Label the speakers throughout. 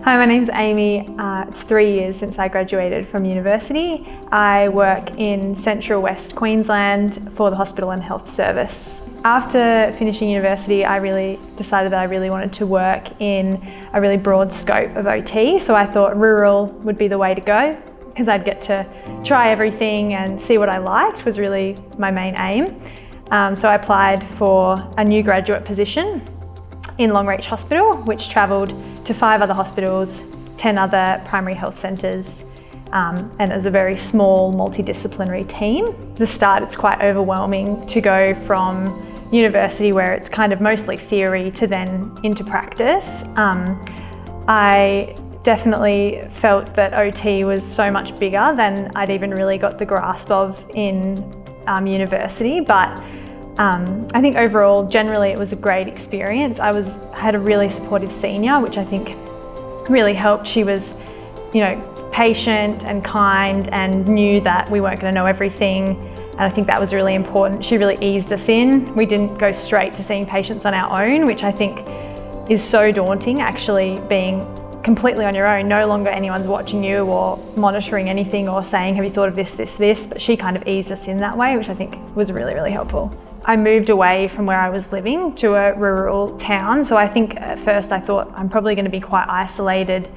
Speaker 1: Hi, my name's Amy. It's 3 years since I graduated from university. I work in Central West Queensland for the Hospital and Health Service. After finishing university, I really decided that I really wanted to work in a really broad scope of OT, so I thought rural would be the way to go because I'd get to try everything and see what I liked was really my main aim. So I applied for a new graduate position in Long Reach Hospital, which travelled to 5 other hospitals, 10 other primary health centres, and it was a very small multidisciplinary team. At the start, it's quite overwhelming to go from university where it's kind of mostly theory to then into practice. I definitely felt that OT was so much bigger than I'd even really got the grasp of in university, but I think overall, generally it was a great experience. I had a really supportive senior, which I think really helped. She was, patient and kind and knew that we weren't going to know everything. And I think that was really important. She really eased us in. We didn't go straight to seeing patients on our own, which I think is so daunting, actually being completely on your own. No longer anyone's watching you or monitoring anything or saying, have you thought of this? But she kind of eased us in that way, which I think was really, really helpful. I moved away from where I was living to a rural town. So I think at first I thought I'm probably going to be quite isolated.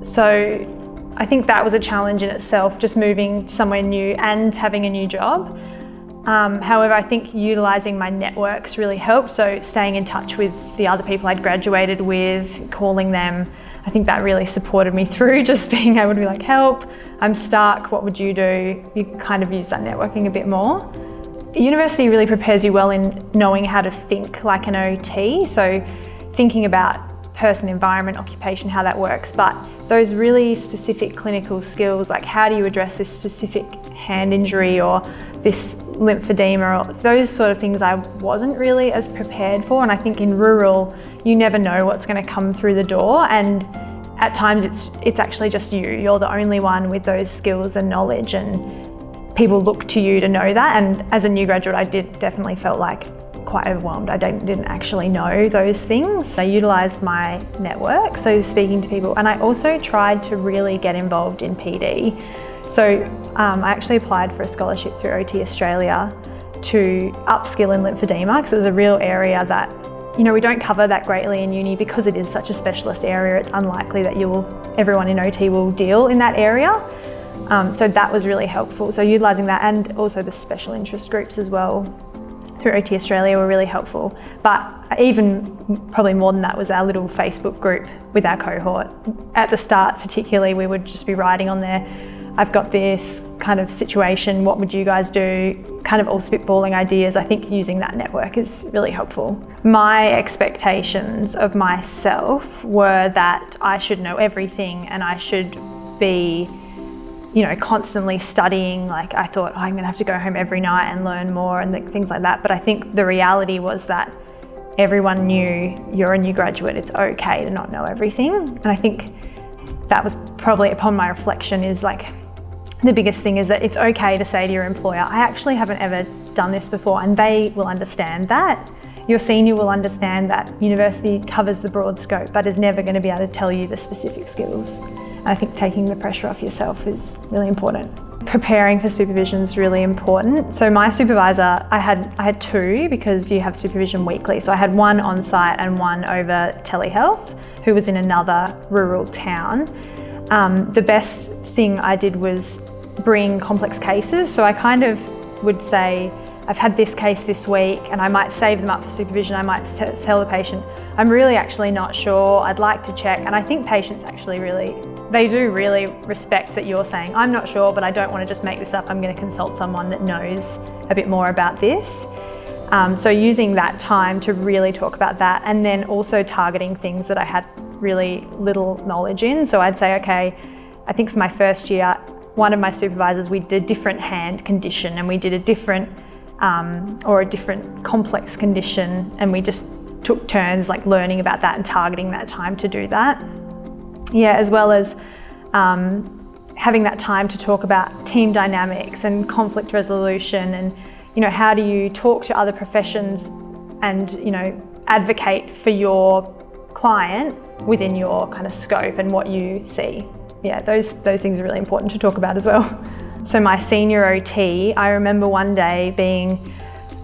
Speaker 1: So I think that was a challenge in itself, just moving somewhere new and having a new job. However, I think utilising my networks really helped. So staying in touch with the other people I'd graduated with, calling them, I think that really supported me through just being able to be like, help, I'm stuck, what would you do? You kind of use that networking a bit more. University really prepares you well in knowing how to think like an OT, so thinking about person, environment, occupation, how that works, but those really specific clinical skills, like how do you address this specific hand injury or this lymphedema, or those sort of things I wasn't really as prepared for. And I think in rural, you never know what's going to come through the door, and at times it's actually just you. You're the only one with those skills and knowledge, and people look to you to know that. And as a new graduate, I definitely felt like quite overwhelmed. I didn't actually know those things. I utilised my network, so speaking to people, and I also tried to really get involved in PD. So I actually applied for a scholarship through OT Australia to upskill in lymphedema, because it was a real area that we don't cover that greatly in uni because it is such a specialist area. It's unlikely that everyone in OT will deal in that area. So that was really helpful. So utilising that, and also the special interest groups as well through OT Australia were really helpful. But even probably more than that was our little Facebook group with our cohort. At the start particularly, we would just be writing on there, I've got this kind of situation, what would you guys do? Kind of all spitballing ideas. I think using that network is really helpful. My expectations of myself were that I should know everything and I should be constantly studying. Like I thought, I'm going to have to go home every night and learn more and things like that. But I think the reality was that everyone knew you're a new graduate, it's okay to not know everything. And I think that was probably, upon my reflection, is like the biggest thing is that it's okay to say to your employer, I actually haven't ever done this before, and they will understand that. Your senior will understand that university covers the broad scope but is never going to be able to tell you the specific skills. I think taking the pressure off yourself is really important. Preparing for supervision is really important. So my supervisor, I had 2 because you have supervision weekly. So I had one on site and one over telehealth, who was in another rural town. The best thing I did was bring complex cases. So I kind of would say, I've had this case this week, and I might save them up for supervision. I might tell the patient, I'm really actually not sure, I'd like to check. And I think patients actually they do really respect that you're saying, I'm not sure, but I don't want to just make this up. I'm going to consult someone that knows a bit more about this. So using that time to really talk about that, and then also targeting things that I had really little knowledge in. So I'd say, okay, I think for my first year, one of my supervisors, we did a different hand condition, and we did a different complex condition, and we just took turns like learning about that and targeting that time to do that. Yeah, as well as having that time to talk about team dynamics and conflict resolution, and how do you talk to other professions and advocate for your client within your kind of scope and what you see. Yeah, those things are really important to talk about as well. So my senior OT, I remember one day being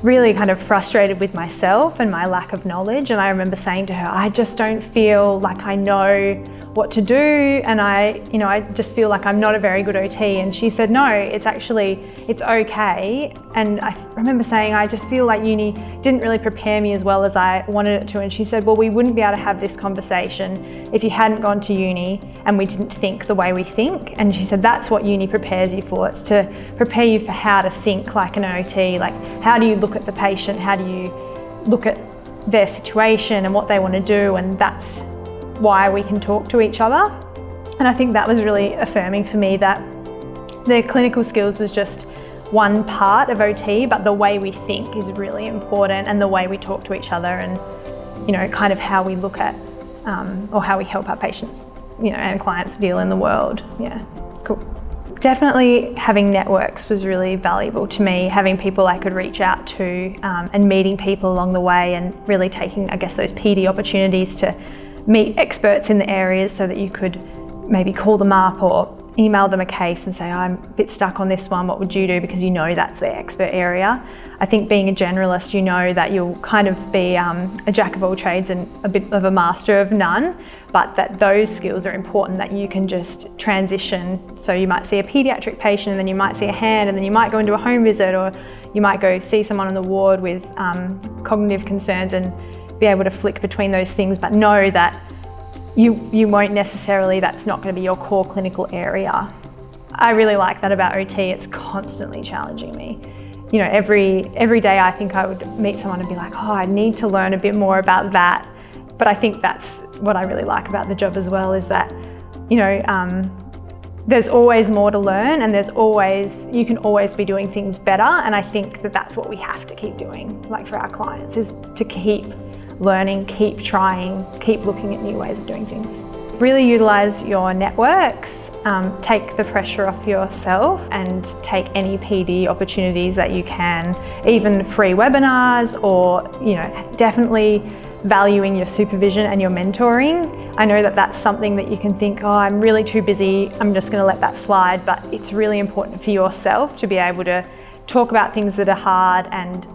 Speaker 1: really kind of frustrated with myself and my lack of knowledge, and I remember saying to her, I just don't feel like I know what to do, and I just feel like I'm not a very good OT. And she said, no, it's okay. And I remember saying, I just feel like uni didn't really prepare me as well as I wanted it to. And she said, well, we wouldn't be able to have this conversation if you hadn't gone to uni and we didn't think the way we think. And she said, that's what uni prepares you for. It's to prepare you for how to think like an OT, like how do you look at the patient, how do you look at their situation and what they want to do, and that's why we can talk to each other. And I think that was really affirming for me, that the clinical skills was just one part of OT, but the way we think is really important, and the way we talk to each other, and kind of how we look at or how we help our patients and clients deal in the world. Yeah, it's cool. Definitely having networks was really valuable to me, having people I could reach out to and meeting people along the way, and really taking, I guess, those PD opportunities to meet experts in the areas so that you could maybe call them up or email them a case and say, I'm a bit stuck on this one, what would you do? Because that's their expert area. I think being a generalist, that you'll kind of be a jack of all trades and a bit of a master of none, but that those skills are important, that you can just transition. So you might see a pediatric patient, and then you might see a hand, and then you might go into a home visit, or you might go see someone on the ward with cognitive concerns, and be able to flick between those things, but know that you won't necessarily, that's not going to be your core clinical area. I really like that about OT. It's constantly challenging me. Every day I think I would meet someone and be like, oh, I need to learn a bit more about that. But I think that's what I really like about the job as well, is that, there's always more to learn, and you can always be doing things better. And I think that that's what we have to keep doing, like for our clients, is to keep learning, keep trying, keep looking at new ways of doing things. Really utilise your networks, take the pressure off yourself, and take any PD opportunities that you can, even free webinars, or definitely valuing your supervision and your mentoring. I know that that's something that you can think, oh, I'm really too busy, I'm just going to let that slide, but it's really important for yourself to be able to talk about things that are hard, and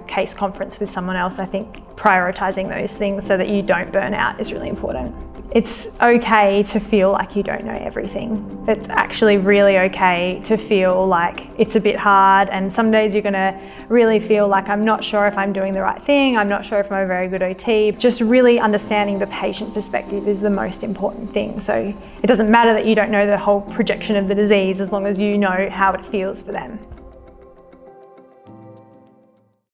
Speaker 1: case conference with someone else. I think prioritising those things so that you don't burn out is really important. It's okay to feel like you don't know everything. It's actually really okay to feel like it's a bit hard, and some days you're going to really feel like, I'm not sure if I'm doing the right thing, I'm not sure if I'm a very good OT. Just really understanding the patient perspective is the most important thing. So it doesn't matter that you don't know the whole projection of the disease, as long as you know how it feels for them.